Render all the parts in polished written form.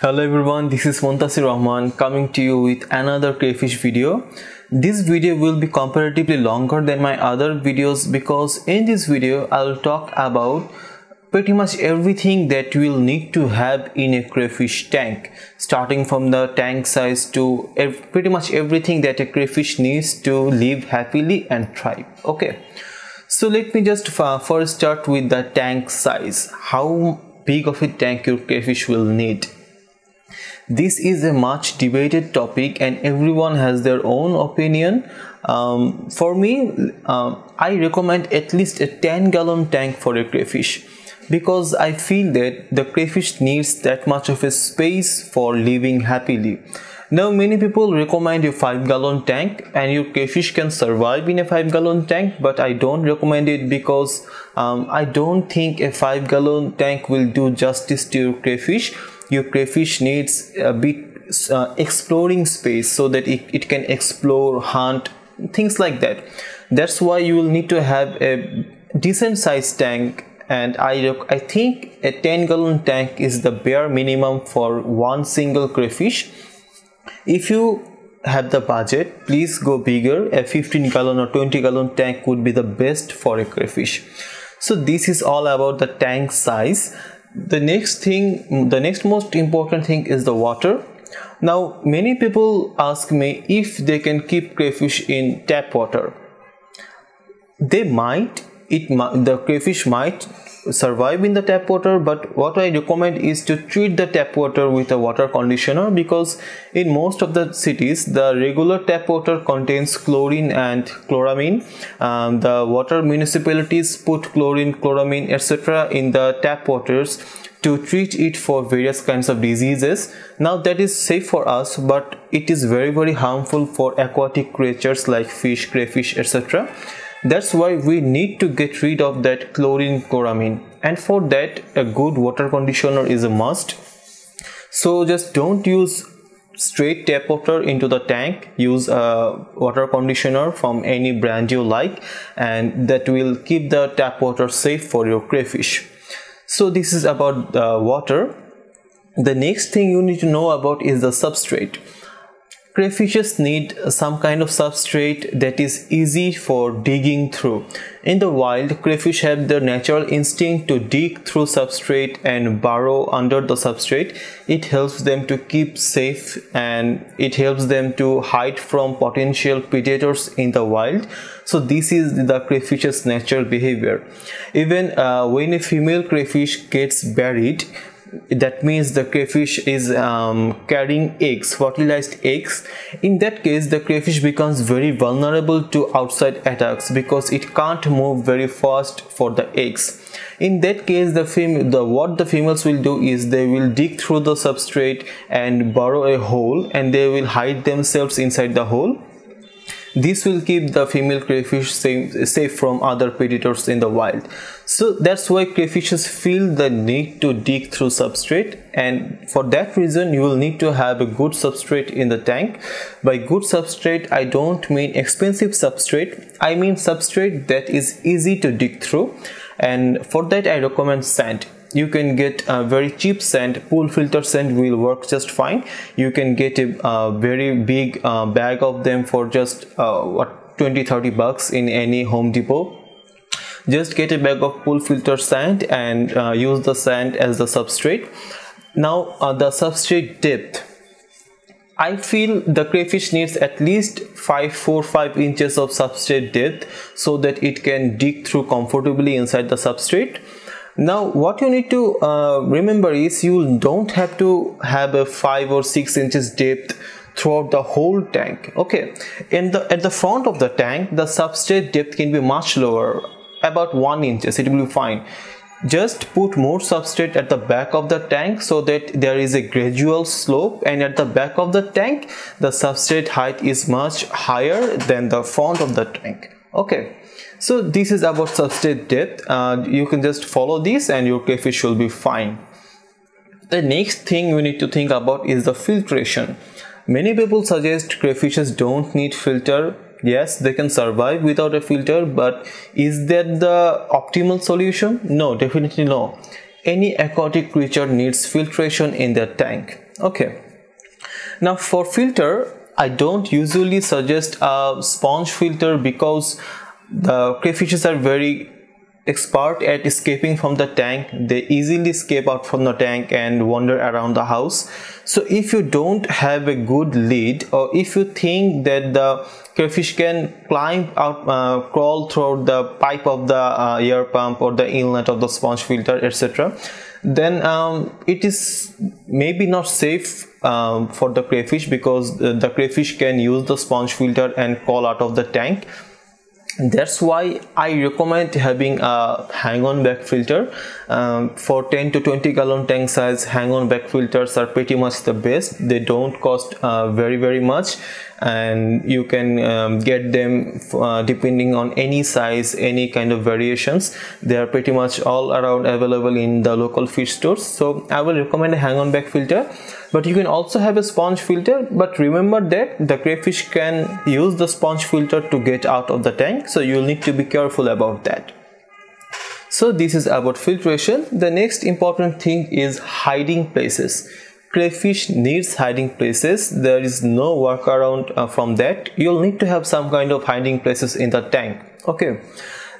Hello everyone, this is Muntasir Rahman coming to you with another crayfish video. This video will be comparatively longer than my other videos because in this video I will talk about pretty much everything that you will need to have in a crayfish tank, starting from the tank size to pretty much everything that a crayfish needs to live happily and thrive. Okay, so let me just first start with the tank size. How big of a tank your crayfish will need? This is a much debated topic and everyone has their own opinion. For me, I recommend at least a 10-gallon tank for a crayfish because I feel that the crayfish needs that much of a space for living happily. Now many people recommend a 5-gallon tank and your crayfish can survive in a 5-gallon tank, but I don't recommend it because I don't think a 5-gallon tank will do justice to your crayfish. Your crayfish needs a bit exploring space so that it can explore, hunt, things like that. That's why you will need to have a decent sized tank, and I think a 10-gallon tank is the bare minimum for one single crayfish. If you have the budget, please go bigger. A 15-gallon or 20-gallon tank would be the best for a crayfish. So this is all about the tank size. The next most important thing is the water. Now many people ask me if they can keep crayfish in tap water. They might, the crayfish might survive in the tap water, but what I recommend is to treat the tap water with a water conditioner, because in most of the cities the regular tap water contains chlorine and chloramine. The water municipalities put chlorine, chloramine, etc. in the tap waters to treat it for various kinds of diseases. Now that is safe for us, but it is very harmful for aquatic creatures like fish, crayfish, etc. That's why we need to get rid of that chlorine, chloramine, and for that a good water conditioner is a must. So just don't use straight tap water into the tank. Use a water conditioner from any brand you like, and that will keep the tap water safe for your crayfish. So this is about the water. The next thing you need to know about is the substrate. Crayfishes need some kind of substrate that is easy for digging through. In the wild, crayfish have their natural instinct to dig through substrate and burrow under the substrate. It helps them to keep safe and it helps them to hide from potential predators in the wild. So this is the crayfish's natural behavior. Even when a female crayfish gets buried, that means the crayfish is carrying eggs, fertilized eggs. In that case, the crayfish becomes very vulnerable to outside attacks because it can't move very fast for the eggs. In that case, what the females will do is they will dig through the substrate and burrow a hole, and they will hide themselves inside the hole. This will keep the female crayfish safe from other predators in the wild. So that's why crayfishes feel the need to dig through substrate, and for that reason you will need to have a good substrate in the tank. By good substrate, I don't mean expensive substrate, I mean substrate that is easy to dig through, and for that I recommend sand. You can get a very cheap sand. Pool filter sand will work just fine. You can get a very big bag of them for just 20-30 bucks in any Home Depot. Just get a bag of pool filter sand and use the sand as the substrate. Now the substrate depth. I feel the crayfish needs at least 4-5 inches of substrate depth so that it can dig through comfortably inside the substrate. Now what you need to remember is you don't have to have a 5 or 6 inches depth throughout the whole tank. Okay, at the front of the tank, the substrate depth can be much lower, about 1 inch. It will be fine. Just put more substrate at the back of the tank so that there is a gradual slope, and at the back of the tank the substrate height is much higher than the front of the tank. Okay, so this is about substrate depth. You can just follow this and your crayfish will be fine. The next thing you need to think about is the filtration. Many people suggest crayfishes don't need filter. Yes, they can survive without a filter, but is that the optimal solution? No, definitely no. any aquatic creature needs filtration in their tank. Okay, now for filter, I don't usually suggest a sponge filter because the crayfishes are very expert at escaping from the tank. They easily escape out from the tank and wander around the house. So if you don't have a good lead, or if you think that the crayfish can climb out, crawl through the pipe of the air pump or the inlet of the sponge filter, etc., then it is maybe not safe for the crayfish, because the crayfish can use the sponge filter and crawl out of the tank. That's why I recommend having a hang-on back filter. For 10 to 20 gallon tank size, hang-on back filters are pretty much the best. They don't cost very much, and you can get them depending on any size, any kind of variations. They are pretty much all around available in the local fish stores. So I will recommend a hang-on back filter. But you can also have a sponge filter, but remember that the crayfish can use the sponge filter to get out of the tank, so you'll need to be careful about that. So this is about filtration. The next important thing is hiding places. Crayfish needs hiding places. There is no workaround from that. You'll need to have some kind of hiding places in the tank. Okay.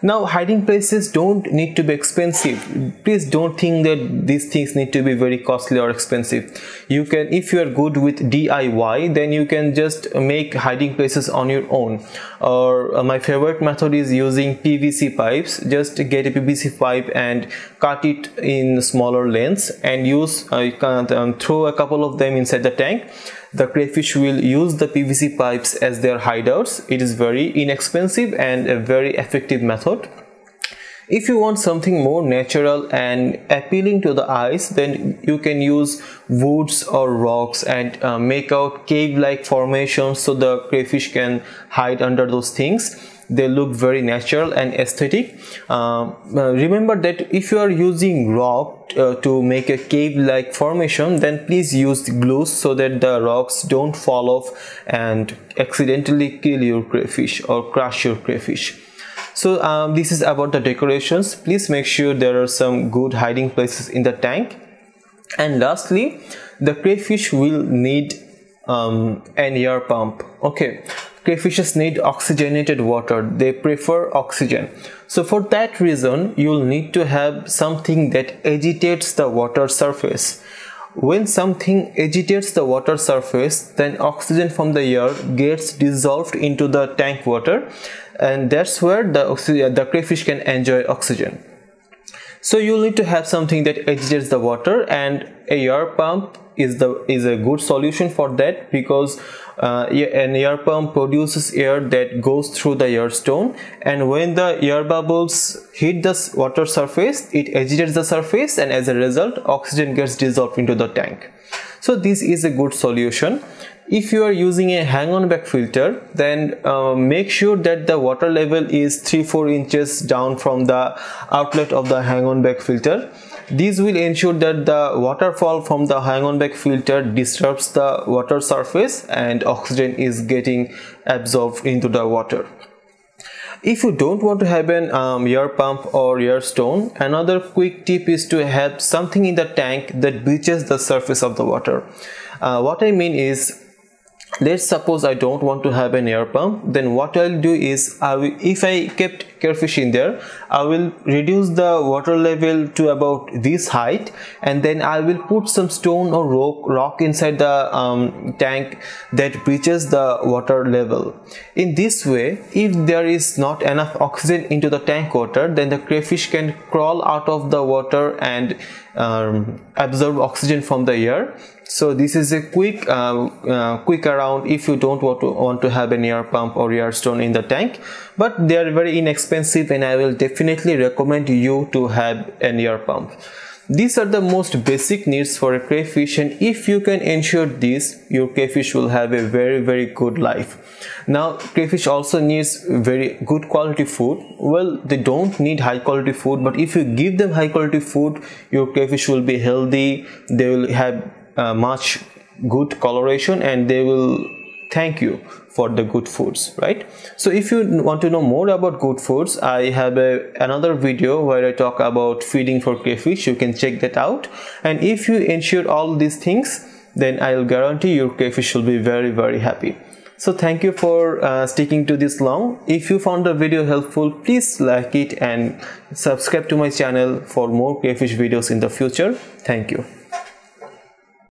Now, hiding places don't need to be expensive. Please don't think that these things need to be very costly or expensive. You can, if you are good with DIY, then you can just make hiding places on your own. Or my favorite method is using PVC pipes. Just get a PVC pipe and cut it in smaller lengths and use throw a couple of them inside the tank. The crayfish will use the PVC pipes as their hideouts. It is very inexpensive and a very effective method. If you want something more natural and appealing to the eyes, then you can use woods or rocks and make out cave-like formations so the crayfish can hide under those things. They look very natural and aesthetic. Remember that if you are using rock to make a cave-like formation, then please use glue so that the rocks don't fall off and accidentally kill your crayfish or crush your crayfish. So this is about the decorations. Please make sure there are some good hiding places in the tank. And lastly, the crayfish will need an air pump. Okay. Crayfishes need oxygenated water. They prefer oxygen. So for that reason, you'll need to have something that agitates the water surface. When something agitates the water surface, then oxygen from the air gets dissolved into the tank water, and that's where the crayfish can enjoy oxygen. So you'll need to have something that agitates the water, and a air pump is a good solution for that, because an air pump produces air that goes through the air stone, and when the air bubbles hit the water surface, it agitates the surface, and as a result oxygen gets dissolved into the tank. So this is a good solution. If you are using a hang-on back filter, then make sure that the water level is 3-4 inches down from the outlet of the hang-on back filter. This will ensure that the waterfall from the hang-on back filter disrupts the water surface and oxygen is getting absorbed into the water. If you don't want to have an air pump or air stone, another quick tip is to have something in the tank that breaches the surface of the water. What I mean is, let's suppose I don't want to have an air pump, then what I'll do is, if I kept crayfish in there, I will reduce the water level to about this height, and then I will put some stone or rock inside the tank that breaches the water level. In this way, if there is not enough oxygen into the tank water, then the crayfish can crawl out of the water and absorb oxygen from the air. So this is a quick around if you don't want to have an air pump or air stone in the tank, but they are very inexpensive, and I will definitely recommend you to have an air pump. These are the most basic needs for a crayfish, and if you can ensure this, your crayfish will have a very good life. Now, crayfish also needs very good quality food. Well, they don't need high quality food, but if you give them high quality food, your crayfish will be healthy. They will have much good coloration, and they will thank you for the good foods, right? So if you want to know more about good foods, I have another video where I talk about feeding for crayfish. You can check that out. And if you ensure all these things, then I'll guarantee your crayfish will be very, very happy. So thank you for sticking to this long. If you found the video helpful, please like it and subscribe to my channel for more crayfish videos in the future. Thank you.